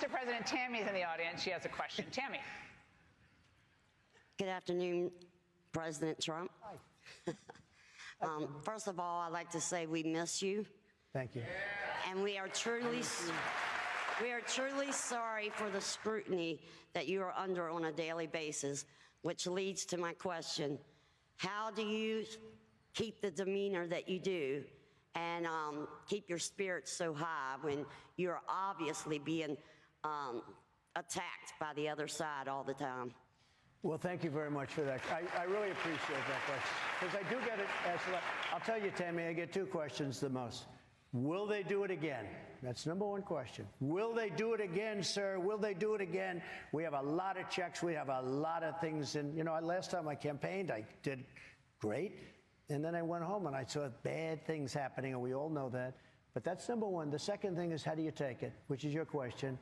Mr. President, Tammy's in the audience. She has a question. Tammy. Good afternoon, President Trump. First of all, I'd like to say we miss you. Thank you. And we are truly sorry for the scrutiny that you are under on a daily basis, which leads to my question. How do you keep the demeanor that you do and keep your spirits so high when you're obviously being attacked by the other side all the time? Well, thank you very much for that. I really appreciate that question, because I do get it asked a lot. I'll tell you, Tammy, I get two questions the most. Will they do it again? That's number one question. Will they do it again, sir? Will they do it again? We have a lot of checks. We have a lot of things. And, you know, last time I campaigned, I did great. And then I went home and I saw bad things happening, and we all know that. But that's number one. The second thing is, how do you take it, which is your question.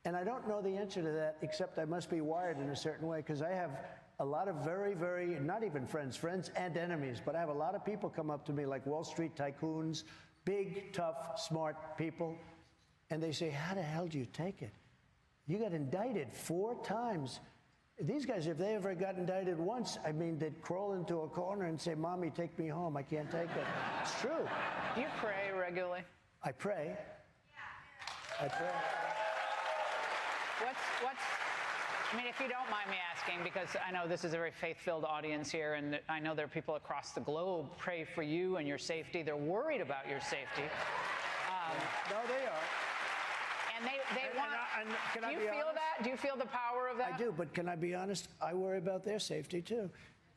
And I don't know the answer to that, except I must be wired in a certain way, because I have a lot of very, very, not even friends and enemies, but I have a lot of people come up to me like Wall Street tycoons, big, tough, smart people, and they say, how the hell do you take it? You got indicted 4 times. These guys, if they ever got indicted once, I mean, they'd crawl into a corner and say, Mommy, take me home. I can't take it. It's true. Do you pray regularly? I pray. I pray. I mean, if you don't mind me asking, because I know this is a very faith-filled audience here, and I know there are people across the globe pray for you and your safety. They're worried about your safety. No, they are. And they want. Can do I you be feel honest? that? Do you feel the power of that? I do, but can I be honest? I worry about their safety, too.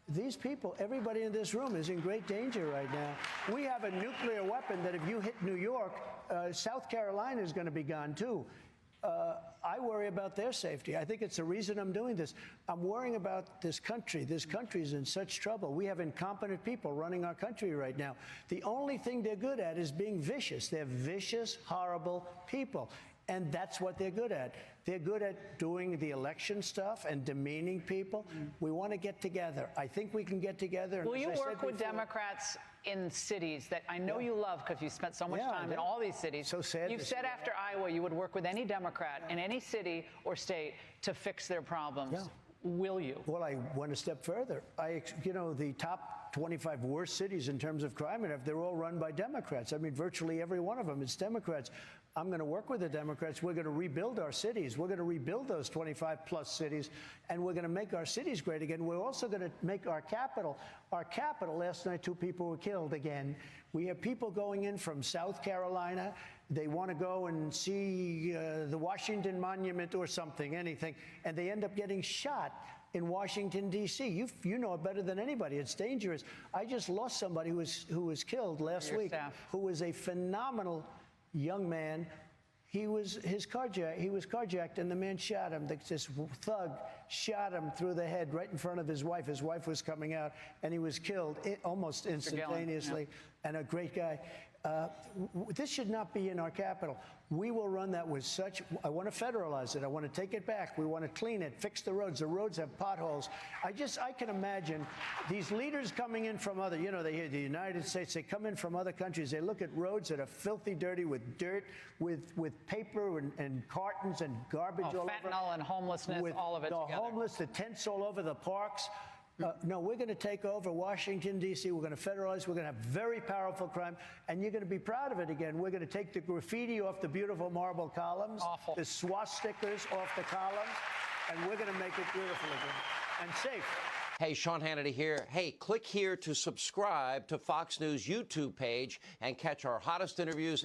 These people, everybody in this room is in great danger right now. We have a nuclear weapon that if you hit New York, South Carolina is going to be gone, too. I worry about their safety. I think it's the reason I'm doing this. I'm worrying about this country. This country is in such trouble. We have incompetent people running our country right now. The only thing they're good at is being vicious. They're vicious, horrible people. And that's what they're good at. They're good at doing the election stuff and demeaning people. We want to get together. I think we can get together. Will you work with Democrats in cities that I know you love, because you spent so much time in all these cities? So sad. You've said after Iowa you would work with any Democrat in any city or state to fix their problems. Yeah. Will you? Well, I went a step further. The top 25 worst cities in terms of crime, they're all run by Democrats. I mean, virtually every one of them is Democrats. I'm going to work with the Democrats. We're going to rebuild our cities. We're going to rebuild those 25-plus cities, and we're going to make our cities great again. We're also going to make our capital. Our capital, last night, 2 people were killed again. We have people going in from South Carolina. They want to go and see the Washington Monument or something, anything, and they end up getting shot in Washington, D.C. You know it better than anybody. It's dangerous. I just lost somebody who was killed last week, who was a phenomenal young man. He was carjacked, and the man shot him. This thug shot him through the head right in front of his wife. His wife was coming out, and he was killed almost instantaneously. And a great guy. This should not be in our capital. We will run that with such. I want to federalize it. I want to take it back. We want to clean it, fix the roads. The roads have potholes. I can imagine these leaders coming in from other, they hear the United States, they come in from other countries. They look at roads that are filthy dirty with dirt, with paper and cartons and garbage all over. Fentanyl and homelessness, all of it together. The homeless, the tents all over the parks. No, we're going to take over Washington, D.C. We're going to federalize. We're going to have very powerful crime, and you're going to be proud of it again. We're going to take the graffiti off the beautiful marble columns, the swastikas off the columns, and we're going to make it beautiful again and safe. Hey, Sean Hannity here. Hey, click here to subscribe to Fox News YouTube page and catch our hottest interviews.